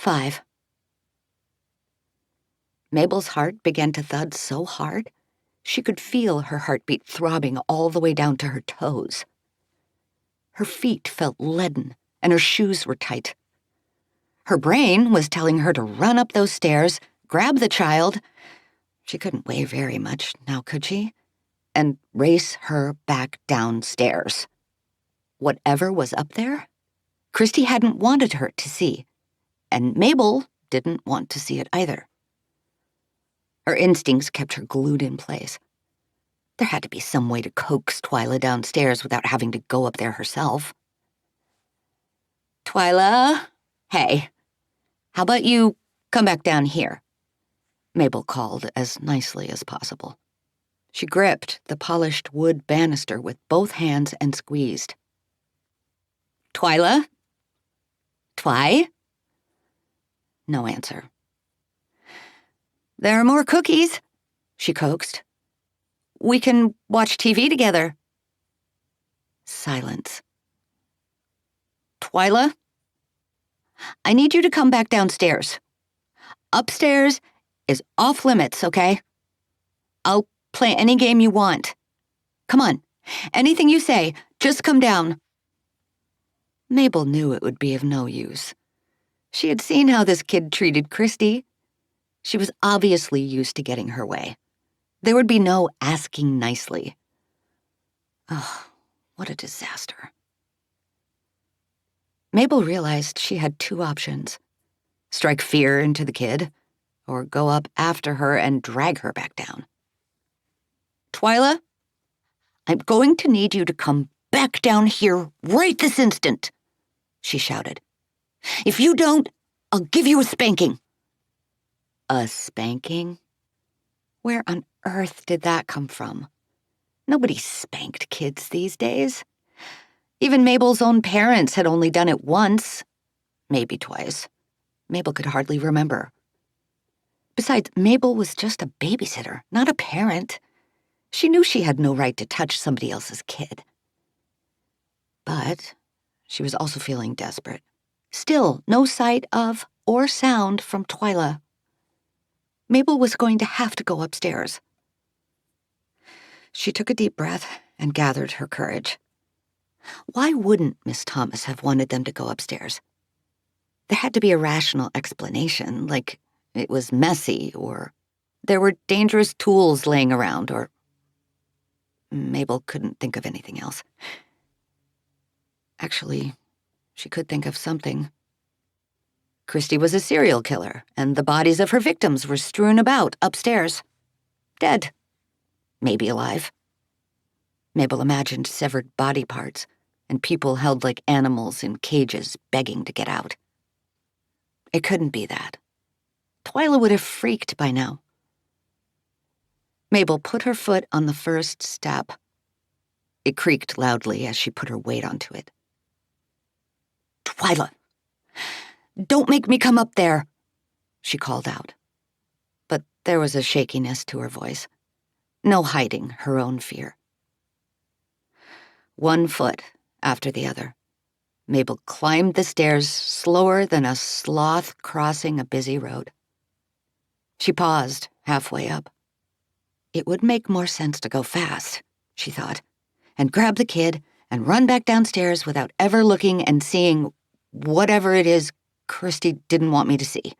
5. Mabel's heart began to thud so hard, she could feel her heartbeat throbbing all the way down to her toes. Her feet felt leaden, and her shoes were tight. Her brain was telling her to run up those stairs, grab the child — she couldn't weigh very much now, could she? — and race her back downstairs. Whatever was up there, Christy hadn't wanted her to see, and Mabel didn't want to see it either. Her instincts kept her glued in place. There had to be some way to coax Twyla downstairs without having to go up there herself. "Twyla, hey, how about you come back down here?" Mabel called as nicely as possible. She gripped the polished wood banister with both hands and squeezed. "Twyla? Twy?" No answer. "There are more cookies," she coaxed. "We can watch TV together." Silence. "Twyla, I need you to come back downstairs. Upstairs is off limits, okay? I'll play any game you want. Come on, anything you say, just come down." Mabel knew it would be of no use. She had seen how this kid treated Christy. She was obviously used to getting her way. There would be no asking nicely. Oh, what a disaster. Mabel realized she had 2 options: strike fear into the kid, or go up after her and drag her back down. "Twyla, I'm going to need you to come back down here right this instant," she shouted. "If you don't, I'll give you a spanking." A spanking? Where on earth did that come from? Nobody spanked kids these days. Even Mabel's own parents had only done it once, maybe twice. Mabel could hardly remember. Besides, Mabel was just a babysitter, not a parent. She knew she had no right to touch somebody else's kid. But she was also feeling desperate. Still, no sight of or sound from Twyla. Mabel was going to have to go upstairs. She took a deep breath and gathered her courage. Why wouldn't Miss Thomas have wanted them to go upstairs? There had to be a rational explanation, like it was messy, or there were dangerous tools laying around, or Mabel couldn't think of anything else. Actually, she could think of something. Christy was a serial killer, and the bodies of her victims were strewn about upstairs. Dead. Maybe alive. Mabel imagined severed body parts, and people held like animals in cages begging to get out. It couldn't be that. Twyla would have freaked by now. Mabel put her foot on the first step. It creaked loudly as she put her weight onto it. "Twyla! Don't make me come up there," she called out. But there was a shakiness to her voice. No hiding her own fear. One foot after the other, Mabel climbed the stairs slower than a sloth crossing a busy road. She paused halfway up. It would make more sense to go fast, she thought, and grab the kid and run back downstairs without ever looking and seeing whatever it is Christy didn't want me to see.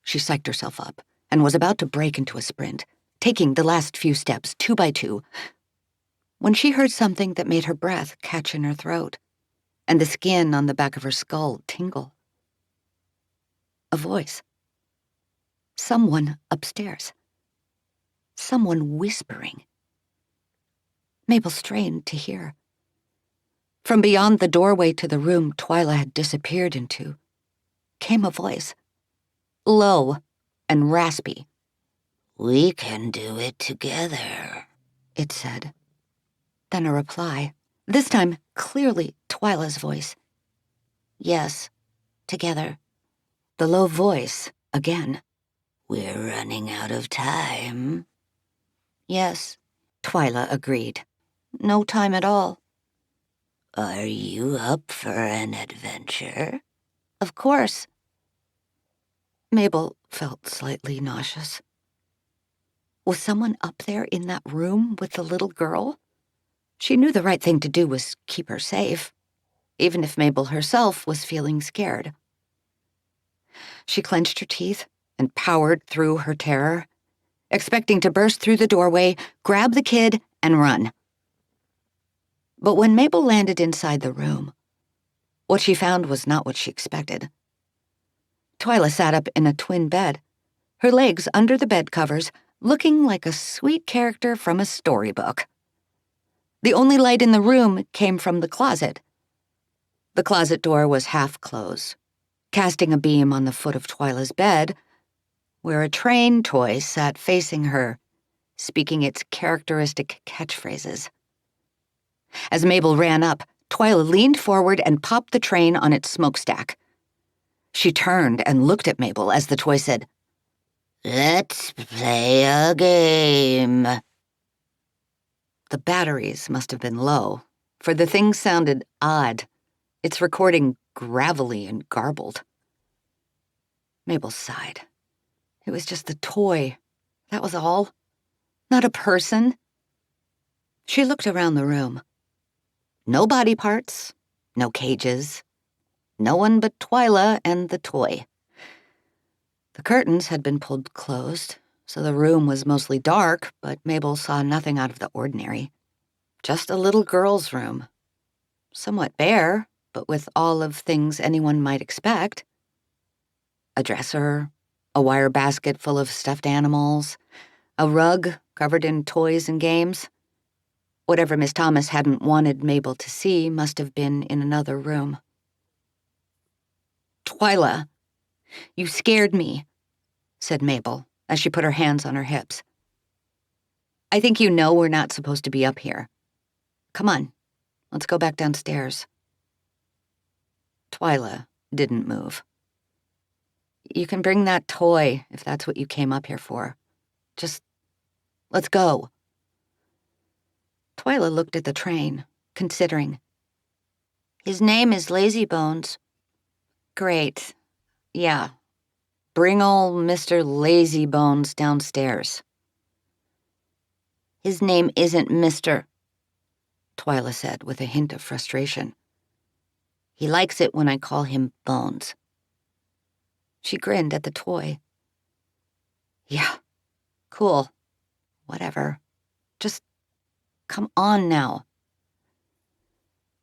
She psyched herself up and was about to break into a sprint, taking the last few steps 2 by 2, when she heard something that made her breath catch in her throat and the skin on the back of her skull tingle. A voice. Someone upstairs. Someone whispering. Mabel strained to hear. From beyond the doorway to the room Twyla had disappeared into came a voice, low and raspy. "We can do it together," it said. Then a reply, this time clearly Twyla's voice. "Yes, together." The low voice again. "We're running out of time." "Yes," Twyla agreed. "No time at all." "Are you up for an adventure?" "Of course." Mabel felt slightly nauseous. Was someone up there in that room with the little girl? She knew the right thing to do was keep her safe, even if Mabel herself was feeling scared. She clenched her teeth and powered through her terror, expecting to burst through the doorway, grab the kid, and run. But when Mabel landed inside the room, what she found was not what she expected. Twyla sat up in a twin bed, her legs under the bed covers, looking like a sweet character from a storybook. The only light in the room came from the closet. The closet door was half closed, casting a beam on the foot of Twyla's bed, where a train toy sat facing her, speaking its characteristic catchphrases. As Mabel ran up, Twyla leaned forward and popped the train on its smokestack. She turned and looked at Mabel as the toy said, "Let's play a game." The batteries must have been low, for the thing sounded odd, its recording gravelly and garbled. Mabel sighed. It was just a toy. That was all. Not a person. She looked around the room. No body parts, no cages, no one but Twyla and the toy. The curtains had been pulled closed, so the room was mostly dark, but Mabel saw nothing out of the ordinary. Just a little girl's room. Somewhat bare, but with all of things anyone might expect. A dresser, a wire basket full of stuffed animals, a rug covered in toys and games. Whatever Miss Thomas hadn't wanted Mabel to see must have been in another room. "Twyla, you scared me," said Mabel as she put her hands on her hips. "I think you know we're not supposed to be up here. Come on, let's go back downstairs." Twyla didn't move. "You can bring that toy if that's what you came up here for. Just, let's go." Twyla looked at the train, considering. "His name is Lazybones." "Great. Yeah. Bring ol' Mr. Lazybones downstairs." "His name isn't Mr.," Twyla said with a hint of frustration. "He likes it when I call him Bones." She grinned at the toy. "Yeah, cool. Whatever. Just come on now."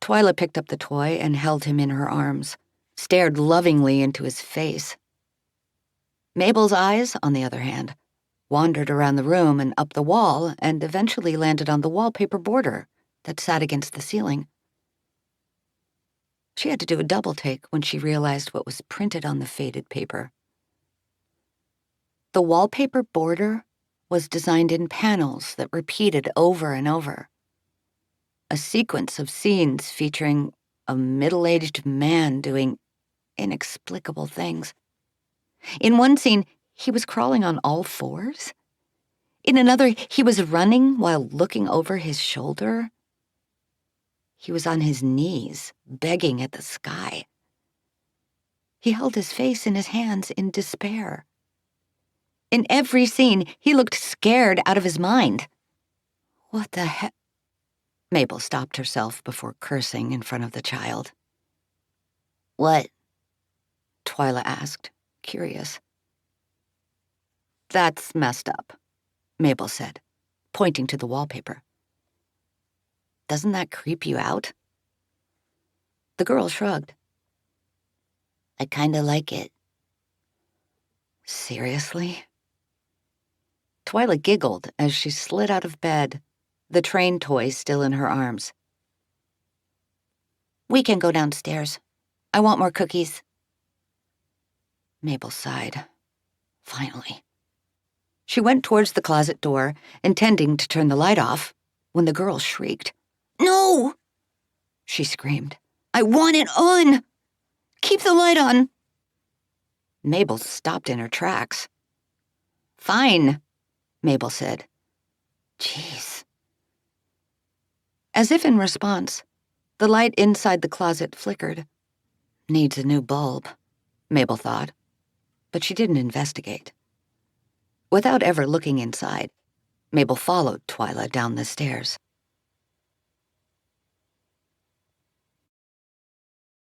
Twyla picked up the toy and held him in her arms, stared lovingly into his face. Mabel's eyes, on the other hand, wandered around the room and up the wall and eventually landed on the wallpaper border that sat against the ceiling. She had to do a double take when she realized what was printed on the faded paper. The wallpaper border was designed in panels that repeated over and over. A sequence of scenes featuring a middle-aged man doing inexplicable things. In one scene, he was crawling on all fours. In another, he was running while looking over his shoulder. He was on his knees, begging at the sky. He held his face in his hands in despair. In every scene, he looked scared out of his mind. What the heck? Mabel stopped herself before cursing in front of the child. "What?" Twyla asked, curious. "That's messed up," Mabel said, pointing to the wallpaper. "Doesn't that creep you out?" The girl shrugged. "I kinda like it." "Seriously?" Twyla giggled as she slid out of bed, the train toy still in her arms. "We can go downstairs. I want more cookies." Mabel sighed. Finally. She went towards the closet door, intending to turn the light off, when the girl shrieked. "No!" she screamed. "I want it on! Keep the light on!" Mabel stopped in her tracks. "Fine," Mabel said. "Jeez." As if in response, the light inside the closet flickered. Needs a new bulb, Mabel thought. but she didn't investigate. Without ever looking inside, Mabel followed Twyla down the stairs.